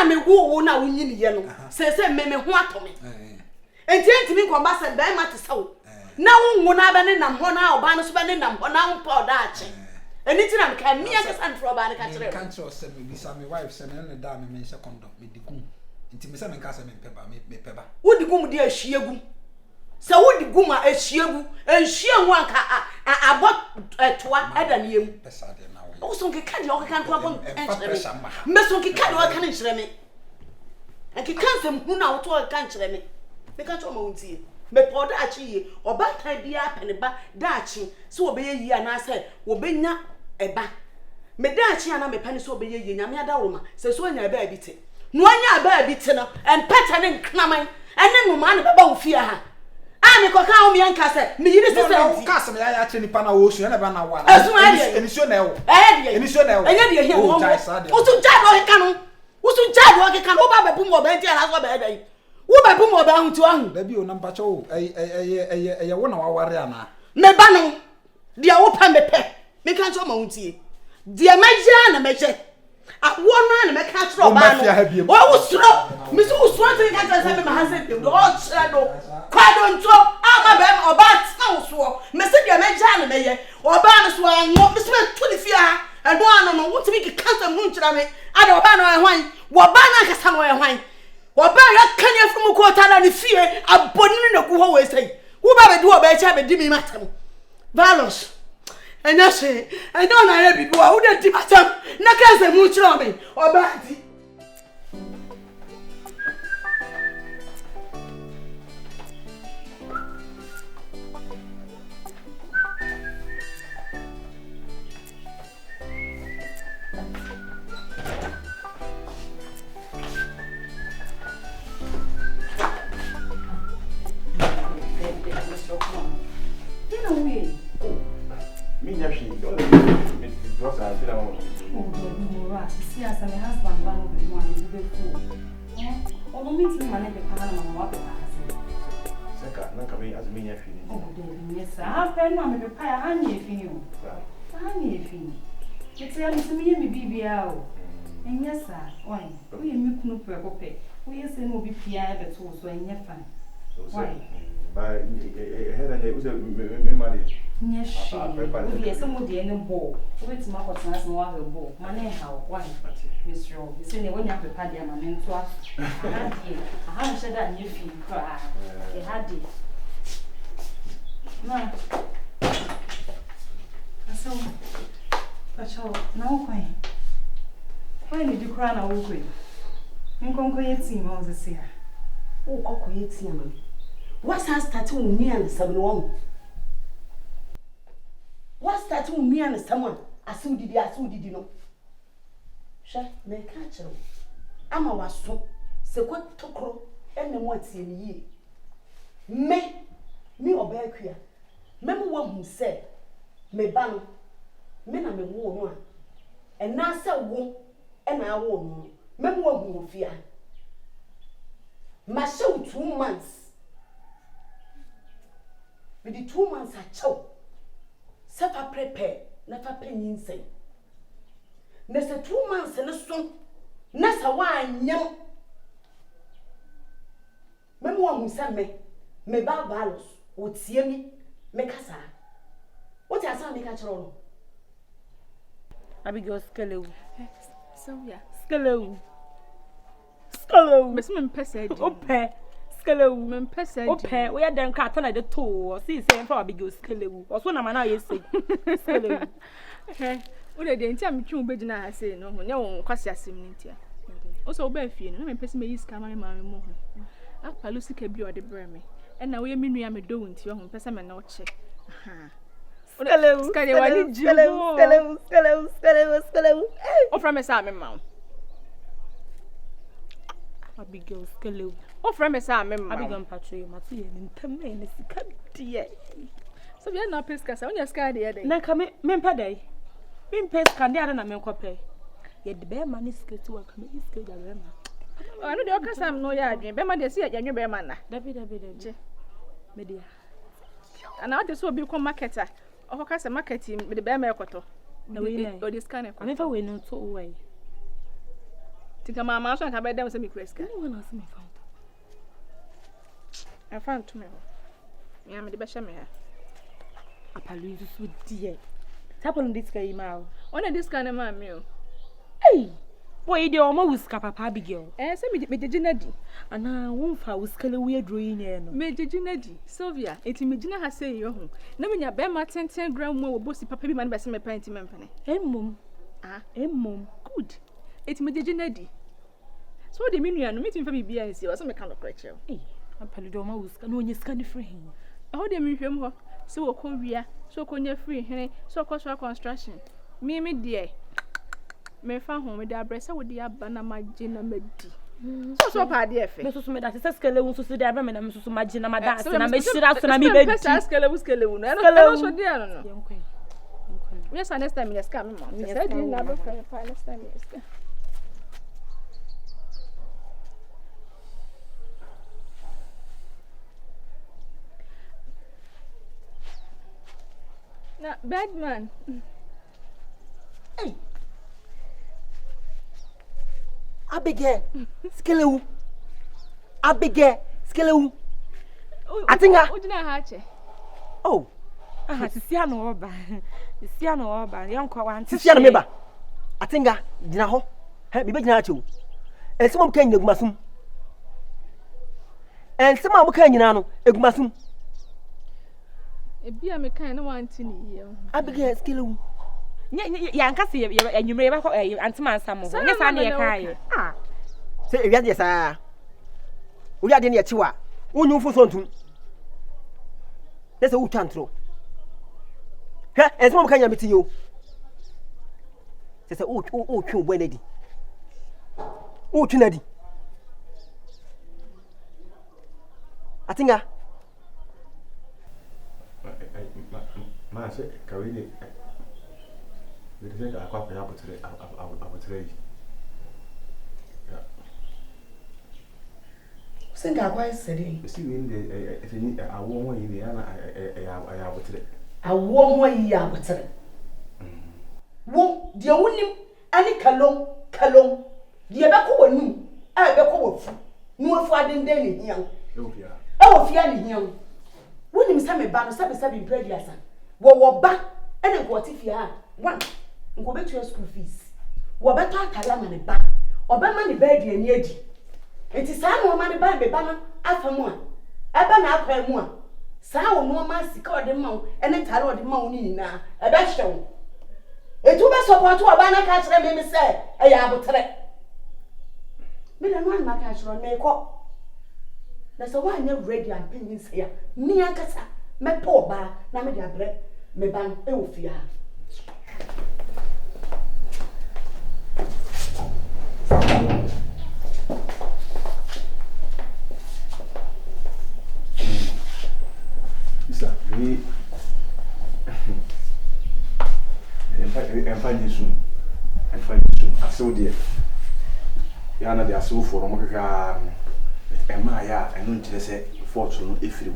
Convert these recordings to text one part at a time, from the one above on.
na me wo na wonyi ye no se me ho atome enti mi kwamba se be ma te sawo na wo na be ne nam ho na oba no so be ne nam ho na wo pa oda ache eni ti na me ka mi aka san tro ba ne ka kire kan tro se me bisa me wife se me da me mense condom me digum enti me se me ka se me peba me peba wo digum de ahyiegu se wo digum a ahyiegu enhie ho anka abot toa adane yem pesa de na wo so nke ka de o kan to abon me so nke ka de o kan nkyere me enke kan se mu na wo to kan nkyere me me ka to ma wontie me poda achi ye obata bia peneba da achi so obeye yi ana se obenya eba me da achi ana me pani so obeye yi nyame adawoma se so anya eba bi te no anya eba bi te no empeta ne nknaman ene nwoma ne beba wo fia ha a me koka wo me anka se me yiri se no ka se me ya achi nipa na wo su ene ba na wa enisio na ewo enisio na ewo enye de hia wo so jado he kanu wo so jado he kanu wo ba bebu mo ba ntia na so ba edan wo ba bu mo ba huntu ahu da bi o na mpacho o eye wo na waware ana me ba no dia wo pa me pe me kan cho ma huntie dia meja na meje awo na me ka tro ba no wo suro me so suro tin ka tsa me ma hase dem do chira do kwado nto ama be oba tsa wo so me se dia meja na meye oba no so anwo me se to ni fia edo ano no wo timi ki kansa mu nchira me ada oba no ehwan wo ba na kasa no ehwan oba ya kanya from ko ta na ni fie abonini na ku ho we sai wo ba be di oba echa be di mi matam valos enya se eno na ya bibi wa wo de di matam na kansa mu nchira me oba di Why did you cry now? You can't go yet, see, Moses here. Oh, cocoa, yet, man. What's that tattoo me and someone? What's tattoo me and someone? As soon did you know? Sure, may catch her. I'm a was so what to crow and then what's in ye. Me or bear queer. Remember one who said, me ban, men are me warm, and now so won't. And I won't. Remember what we will fear. My show 2 months. With the 2 months I chow. Suffer prepare, never penny insane. Nessa 2 months and a song. Nessa wine young. Remember one who sent me barbaros would see me, make us. What I saw me catch on. Abigail Skelly. So yeah, Skello. Miss Mempesa. Ope. Skello, Mempesa. Ope. We are done carton at the toe. See, saying for Abigail Skello. Or so, I'm now, you say. Skello. Okay. What I didn't tell me to be denied. I say, no, cause you're similar. Also, Beffy, and I'm pressing me is coming, my more. After Lucy can be at the Burmy. And now we mean we am doing to your home, person and not check. Skello. Oh, from a salmon mount. Abigail Skello. Oh, from a salmon, Abigail Patrick, Matthew, and Taman is the dear. So you're not pescas on your sky the other. Now come in, Mempa Day. Been pesca and the other Memcope. Yet the bear man is scared to welcome his good. I know the occasion, I'm no yard, Bema, they see a new bear man. David, Media. And now this will become marketer. Or cast a marketing with the bear mercato. No, we or this kind of. I never went on so away. Tika mama so ka be dem se me kreska. No one else me found. I found to me. Me am de be hye me ha. Apalu so die. Tapon this guy ma. Ona this kind of man me o. Hey. Boy dey o ma wuska papa Abigail. Se me jeje na di. Ana won fa wuskale we adro yi ne no. Me jeje na di. Sylvia, enti me gina ha say yo ho. Na me nya be ma 10 gram mo wo bosi papa bi ma na be se me pant mempene. Emmom. Emmom. Good. Enti me jeje na di. So de me nua no me tin fa bibia nsi o se me kan no correct. Eh. Apalu do ma wuska no onye ska ne free hin. How de me hwem ho. Se wo ko wia, so ko nya free hene, so ko so construction. Me de me fa ho me da bresa wo de aba na maji na madi. So pa de efe. Me so me da se skele won so de aba me na me so maji na madance na me shira so na me bedi. Skele wu no. No so de no. Yenkwen. Yes, next time yes come mom. Say di na be fa next time yes. Na bad man. Hey. Abigail, skelewu. Abigail, skelewu. Atinga. Ujina ha che. Oh. Aha, sisia no oba. Sisia no oba. Yankwa wan. Sisia no meba. Atinga, gina ho. He, bi be gina acho. Ensema mka nyina gumasum. Ensema mka nyina no egumasum. Ebia me kan na wanti ni ye. Abigail, skelewu. Ya nkase enyumre ba ko antima ansam ho. Nya sa na ye kai. Ah. Se ewia de sa. Uri ade ne ye chiwa. Wonyu mfu so ntum. Nese wo twantro. Hwe, ensema mka nya meti yo. Se o twu bo enadi. O twu nadi. Atinga. Ma se kawili Direct akwa kwa abutre. Singa kwa sedi. Si we ndé efeni awo ho yi ya na abutre. Awo ho yi abutre. Wo de wonim ani kalom. De be ko wonu, a be ko wofu. Nu wofu adenden ne hian. E wo fia ne hian. Wonim sa me ba no sabe imprediasa. Wo ba ene ko tifia one. Nko betu school fees. Wo beto atala ma ne ba. Oba ma ne ba di ani adi. Enti saa no ma ne ba be ba no afamu a. Aba na akwa mu a. Saa wo no ma sika ode ma wo ene tare ode ma wo ni nyina. Ebe hyew. Etu be support oba na ka kire me se e ya abotre. Me na no an ma ka kire me ko. Na so wa anya ready and pin se ya. Ni ankasa me po ba na me di abre me ban e wo fia. Isa, we emfa nisu. Aso de. Ya na de aso for mo kaka ema ya enu nkire se fortune no efiri.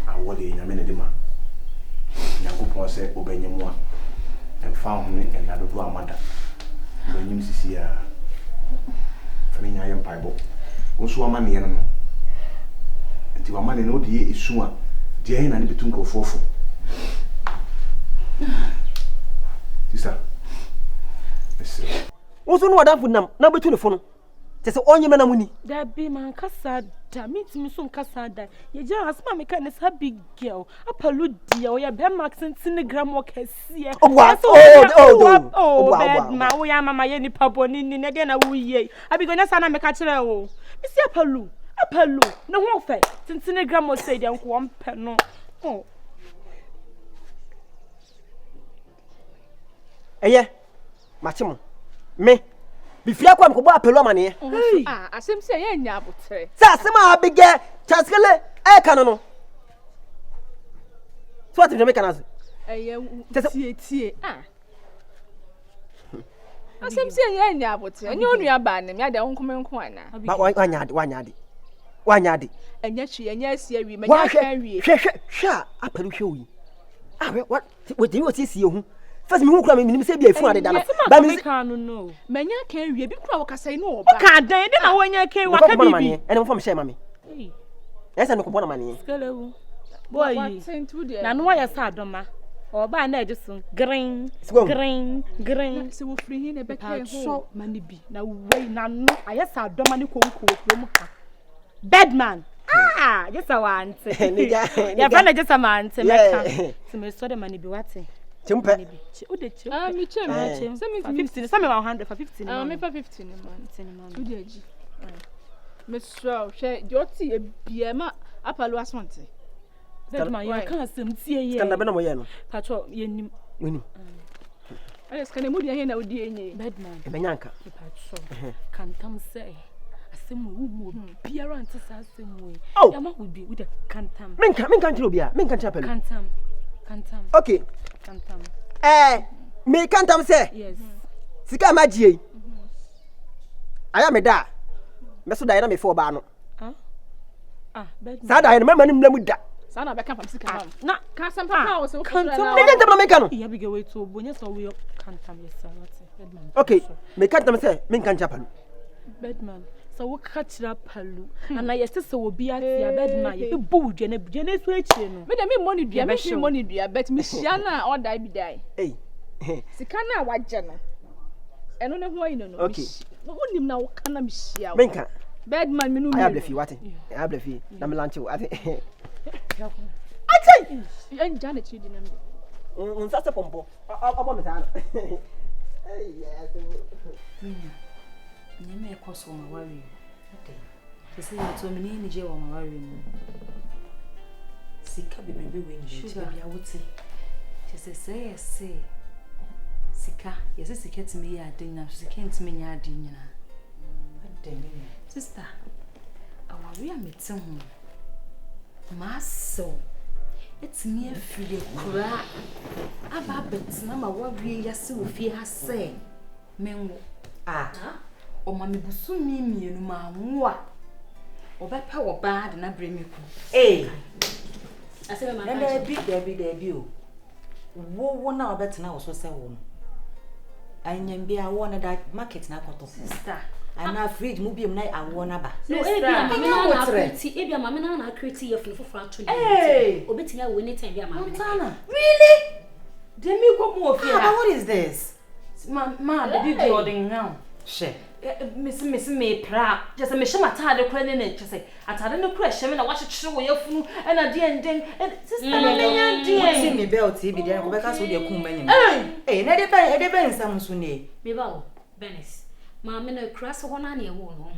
Awole nyame ne de ma. Yakupon se obanyemu a emfa ho ne enadodo amada. Banyim sisi ya. Fami nya yem paibo. Onso amane no. Nti wamane no de esu a de ayi na ne betu nkrofofo. Tisa. Ese. Onso no wadanfo nam na betu ne fo no. Tese onye mena muni. Da be man kasa da meet me so kasa da. Ye ja asma me kan sa big girl. Apalu dia o ya be max centigram o kese. Oh, bad ma wo ya mama ye ni paboni ni ne de na wo ye. Abigo na sa na me ka kire o. Me si apalu no ho fe centigram o say de nko mpe no. Oh. Eye. Machimo. Me bifia kwa mkobo apelo amane. Asem se ye nya abotre. Sa asem abige chaskele e kan no. So ati me kan azu. Tie. Asem se ye nya abotre. Enye onua ba ne me ade honkomenko ana. Ba wanya de. Enye hwe enye asia wi manya kan wi. Hwe apelo hwe wi. What do you see you? First me who kura me say be afu ade da no. Ba me kan no. Manya kan wie bi kura wo kasa no oba. Ka dan de na wonya kan wa ka bibi. Ene mo fam share mami. Esa no ko bona mani. Skelewu. Boy. Na no ya sa adoma. Oba na ejisun green green se wo free hin e be kai ho mani bi na wei na no ayesa adoma ne konko from ha bedman just a want ya fa na just a man se meka se me so de mani bi wate chimpe mi chem se me 15 se me 100 for 15 me for 15 man tu de agi me so she joti e biema apalo asonte bedman ya kan asem tie ye skanda be na mo ye no patro ye nim woni ale skanda mu de he na odi enye bedman e menyanka patro kan tam say asem wo mo biara ante sa asem wo ya ma wo bi with the kantam menka ntiro bia menka ntira pelu kantam okay kantam me kantam say yes sika magie aya me da me so da na me fo ba no bedman sa da he no mema ni mlamu da sana be kan fam sika na ka sam papa wo se wo kantam me ntam na meka no ya bi ge wait to bonya so we kantam yes bedman okay me kantam say menka ntira pelu bedman so wo ka kira palu ana yeste so wo bi atia bedman ye bu dwene so echi no me de me money dua me money dua bet me hia na order bi dai sika na waje no eno ne ho ayi no okay no nim na wo kana me hia menka bedman me no I have wate I have na me lanche ate atai en jana chi di na me unsa se pompo abo me sa no yes nyame ekoso ma wari kesi to me ni je wa ma wari mu sika bebebe we ni je bia wote kesi say sika yesi sika timi ya adin na sika ntimi nya adin nyina sister awari amete ho maso etimi afire kura aba betina ma wari yase ofie ha se menwo o ma me busu mi mienu ma nwa obepa wo ba de na bremiku ase me ma Debbie o wo na obetena wo so se wo no anyam bia wo na da market na koto sister ana fridge mu biem na awo na ba no ebia mama na create ye funu foforo atoni obetimi awo anytime bia mama really demi ko mu ofia what is this ma baby building now she miss me pra just me shema tade kra ne just atade no kra sheme na wa hyekyere wo yafunu na de enden sister na me see me belt bi de ko beka so de kum manyim na de be nsam so ne me ba o Benis mama na kra so ho na na e wo no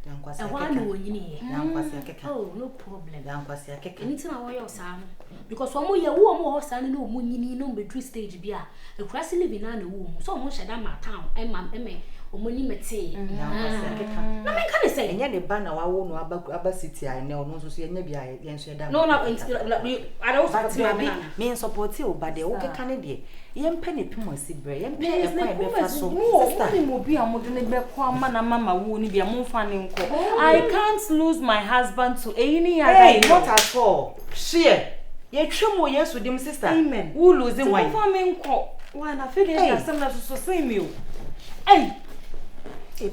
yankwasi akeka wa no nyini yankwasi akeka no problem yankwasi akeka anything I want you sa no because omo ye wo omo ho sa no omo nyini no be true stage bia e kra se live na na wo so omo sheda ma town eme omoni mete yankwasi akeka na me kan say enye ne ba na wawo no aba city ai ne ono so enye bia yen so eda no I don't support me support you but the okeka ne de yen pe ne pimo si bre yen pe e kwa be fa so sister mo bi amode ne be kwa mama na mama wo ni bia mo fa ne nko I can't lose my husband to any other not at all share ye twemo yesu dim sister amen who losing why mo fa me nko why na fe de asem na so say me o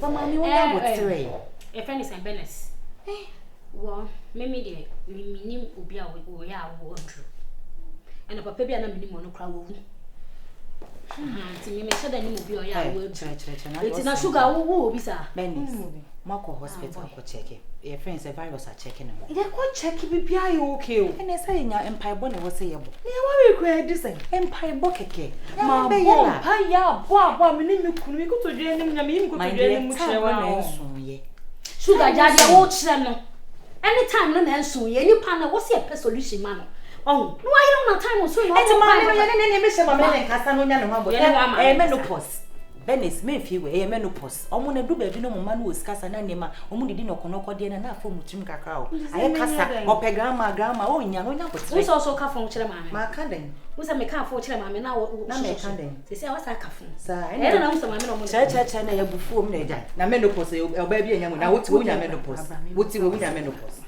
ba mami wona go tire e friend is Benis wo me de minim obi a wo ya wo ndru ena papa bia na minim no kra wo ti me sheda ni obi o ya wo ndru eti na sugar wo obi sa Benis mako hospital ko check e friends e virus a check na mo ye ko check bibia ye okay o ene say nya empire bo ne wo say ye bo ne wa we kra di say empire bo keke ma bo pa ya bo me ni mi kunu mi ko to dwe ni nya mi ko to dwe ni mu chewa na enso ye sugar jade wo kire no anytime no na enso ye ni pa na wo say a solution ma no no why you no time so no eti ma ne me she ma me nkasa no nya no ma bo menopause Benis me fi we menopause omo na du ba bi no mama no osikasa na nema omo didi no konoko de na afọ mutrim kakra o aye kasa ope grandma o nya no nya botre wo so ka fon kire mama ma ka den wo se me ka fon kire mama na wo na me ka den se se wa sa ka fon sa na wo se mama no mo che na ya bufu om na eja na menopause e ba bi enya mo na wuti wo nya menopause wuti wo nya menopause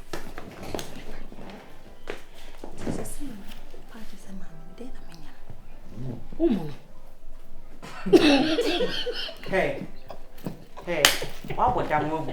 Hey, what would I move?